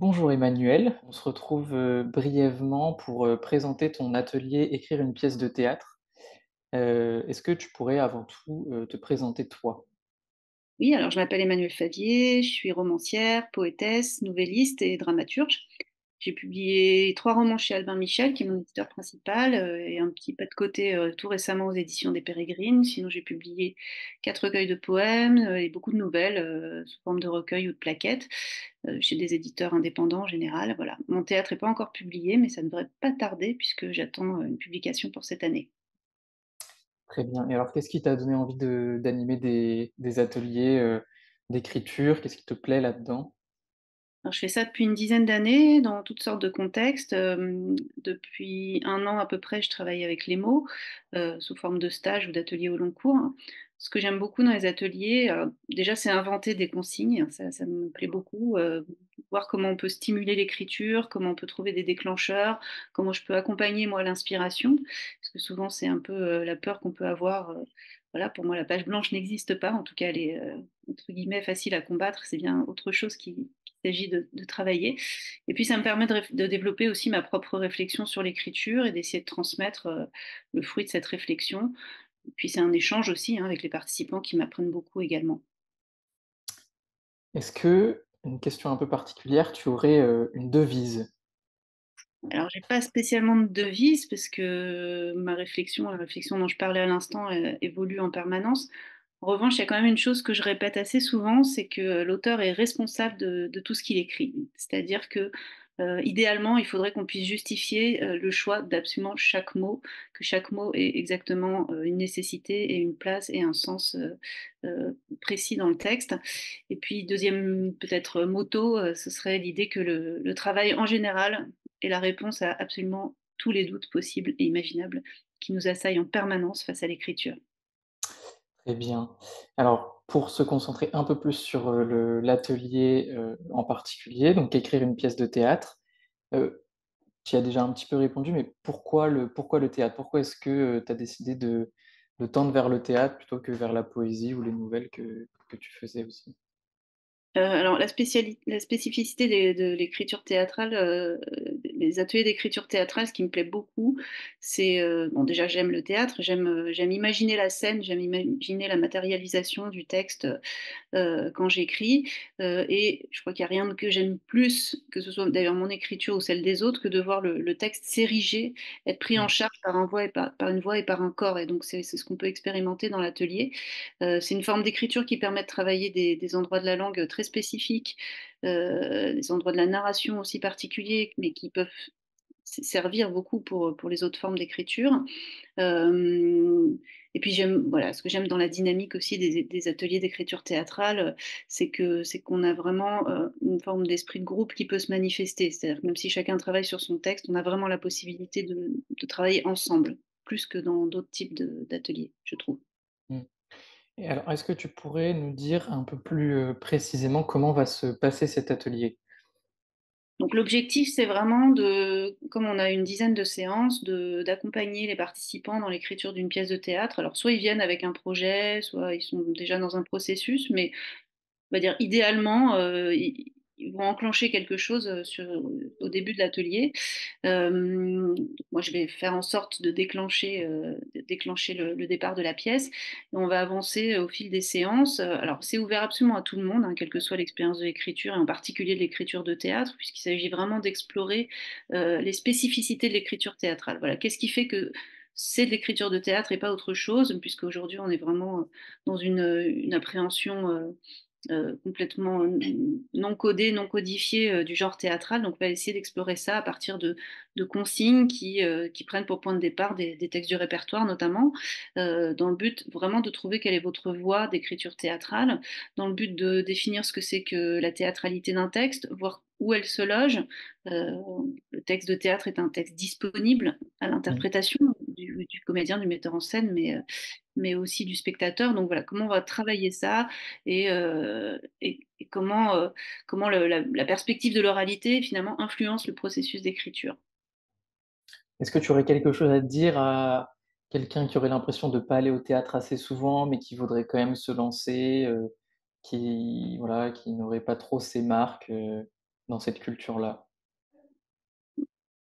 Bonjour Emmanuel, on se retrouve brièvement pour présenter ton atelier Écrire une pièce de théâtre. Est-ce que tu pourrais avant tout te présenter toi? Oui, alors je m'appelle Emmanuelle Favier, je suis romancière, poétesse, nouvelliste et dramaturge. J'ai publié 3 romans chez Albin Michel, qui est mon éditeur principal, et un petit pas de côté, tout récemment aux éditions des Pérégrines. Sinon, j'ai publié 4 recueils de poèmes, et beaucoup de nouvelles, sous forme de recueils ou de plaquettes, chez des éditeurs indépendants en général, voilà. Mon théâtre n'est pas encore publié, mais ça ne devrait pas tarder puisque j'attends, une publication pour cette année. Très bien. Et alors qu'est-ce qui t'a donné envie d'animer des ateliers d'écriture? Qu'est-ce qui te plaît là-dedans? Alors, je fais ça depuis une dizaine d'années dans toutes sortes de contextes. Depuis 1 an à peu près, je travaille avec les mots, sous forme de stage ou d'ateliers au long cours. Ce que j'aime beaucoup dans les ateliers, déjà, c'est inventer des consignes, ça me plaît beaucoup, voir comment on peut stimuler l'écriture, comment on peut trouver des déclencheurs, comment je peux accompagner moi l'inspiration. Parce que souvent c'est un peu, la peur qu'on peut avoir, voilà, pour moi la page blanche n'existe pas, en tout cas elle est, entre guillemets «facile à combattre», c'est bien autre chose qu'il s'agit de travailler. Et puis ça me permet de développer aussi ma propre réflexion sur l'écriture et d'essayer de transmettre le fruit de cette réflexion. Et puis c'est un échange aussi hein, avec les participants qui m'apprennent beaucoup également. Est-ce que, une question un peu particulière, tu aurais une devise? Alors j'ai pas spécialement de devise parce que ma réflexion, la réflexion dont je parlais à l'instant, évolue en permanence. En revanche, il y a quand même une chose que je répète assez souvent, c'est que l'auteur est responsable de tout ce qu'il écrit. C'est-à-dire que, idéalement, il faudrait qu'on puisse justifier, le choix d'absolument chaque mot, que chaque mot ait exactement, une nécessité et une place et un sens, précis dans le texte. Et puis deuxième peut-être motto, ce serait l'idée que le travail en général est la réponse à absolument tous les doutes possibles et imaginables qui nous assaillent en permanence face à l'écriture. Très bien. Alors, pour se concentrer un peu plus sur l'atelier en particulier, donc écrire une pièce de théâtre, euh, tu y as déjà un petit peu répondu, mais pourquoi le théâtre? Pourquoi est-ce que, tu as décidé de tendre vers le théâtre plutôt que vers la poésie ou les nouvelles que tu faisais aussi? Alors la spécificité de l'écriture théâtrale, les ateliers d'écriture théâtrale, ce qui me plaît beaucoup, c'est, bon déjà j'aime le théâtre, j'aime imaginer la scène, j'aime imaginer la matérialisation du texte, quand j'écris, et je crois qu'il y a rien que j'aime plus, que ce soit d'ailleurs mon écriture ou celle des autres, que de voir le texte s'ériger, être pris en Mmh. charge par un voix et par une voix et par un corps et donc c'est ce qu'on peut expérimenter dans l'atelier. C'est une forme d'écriture qui permet de travailler des endroits de la langue, très spécifiques, des endroits de la narration aussi particuliers, mais qui peuvent servir beaucoup pour les autres formes d'écriture. Hem Et puis j'aime voilà, ce que j'aime dans la dynamique aussi des ateliers d'écriture théâtrale, c'est qu'on a vraiment, une forme d'esprit de groupe qui peut se manifester. C'est-à-dire que même si chacun travaille sur son texte, on a vraiment la possibilité de travailler ensemble, plus que dans d'autres types d'ateliers, je trouve. Mmh. Et alors, est-ce que tu pourrais nous dire un peu plus, précisément comment va se passer cet atelier? Donc l'objectif, c'est vraiment de comme on a une dizaine de séances, d'accompagner les participants dans l'écriture d'une pièce de théâtre. Alors soit ils viennent avec un projet, soit ils sont déjà dans un processus, mais on va dire idéalement, ils vont enclencher quelque chose, au début de l'atelier. Moi je vais faire en sorte de déclencher le départ de la pièce et on va avancer au fil des séances. Alors c'est ouvert absolument à tout le monde, hein, quelle que soit l'expérience de l'écriture et en particulier de l'écriture de théâtre, puisqu'il s'agit vraiment d'explorer, les spécificités de l'écriture théâtrale. Voilà, qu'est-ce qui fait que c'est de l'écriture de théâtre et pas autre chose? Puisqu'aujourd'hui on est vraiment, dans une appréhension, complètement non codé, non codifié du genre théâtral. Donc, on va essayer d'explorer ça à partir de consignes qui prennent pour point de départ des textes du répertoire, notamment, dans le but vraiment de trouver quelle est votre voie d'écriture théâtrale, dans le but de définir ce que c'est que la théâtralité d'un texte, voir où elle se loge. Euh, le texte de théâtre est un texte disponible à Mmh. l'interprétation du comédien, du metteur en scène, mais aussi du spectateur. Donc voilà, comment on va travailler ça et comment la perspective de l'oralité finalement influence le processus d'écriture. Est-ce que tu aurais quelque chose à dire à quelqu'un qui aurait l'impression de pas aller au théâtre assez souvent, mais qui voudrait quand même se lancer, qui voilà, qui n'aurait pas trop ses marques? dans cette culture-là?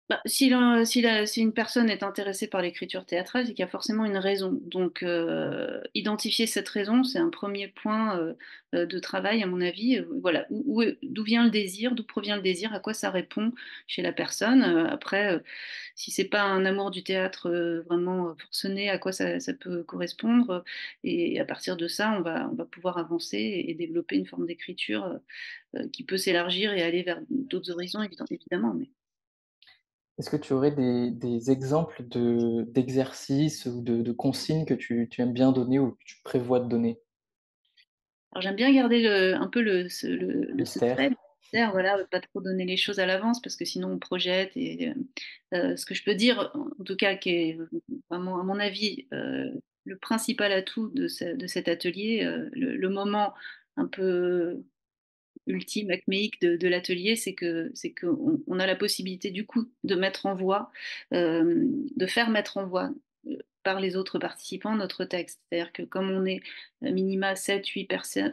Bah, si une personne est intéressée par l'écriture théâtrale, c'est qu'il y a forcément une raison. Donc, identifier cette raison, c'est un premier point, de travail à mon avis, voilà, d'où vient le désir, d'où provient le désir, à quoi ça répond chez la personne. Après, si c'est pas un amour du théâtre, vraiment, forcené, à quoi ça peut correspondre, et à partir de ça, on va pouvoir avancer et développer une forme d'écriture, qui peut s'élargir et aller vers d'autres horizons évidemment, mais Est-ce que tu aurais des exemples d'exercices ou de consignes que tu aimes bien donner ou que tu prévois de donner? alors j'aime bien garder un peu le secret, Mystère? le mystère, voilà, pas trop donner les choses à l'avance parce que sinon on projette et ce que je peux dire, en tout cas qui est vraiment à mon avis, le principal atout de cet atelier, le moment un peu ultime, acméique de l'atelier, c'est qu'on a la possibilité du coup de mettre en voix, de faire mettre en voix par les autres participants notre texte. C'est-à-dire que comme on est minima 7-8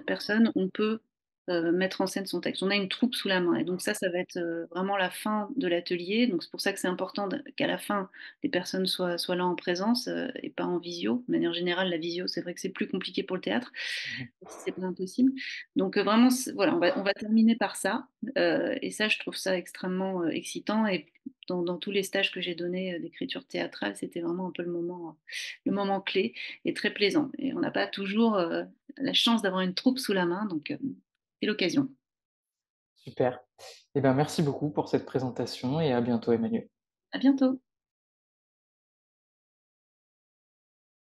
personnes, on peut mettre en scène son texte. On a une troupe sous la main et donc ça va être vraiment la fin de l'atelier. Donc c'est pour ça que c'est important qu'à la fin, les personnes soient là en présence et pas en visio. De manière générale, la visio, c'est vrai que c'est plus compliqué pour le théâtre, Mmh. si c'est pas impossible. Donc vraiment, voilà, on va terminer par ça. Et ça, je trouve ça extrêmement excitant. Et dans tous les stages que j'ai donnés d'écriture théâtrale, c'était vraiment un peu le moment clé et très plaisant. Et on n'a pas toujours la chance d'avoir une troupe sous la main, donc c'est l'occasion. Super. Eh ben, merci beaucoup pour cette présentation et à bientôt Emmanuel. À bientôt.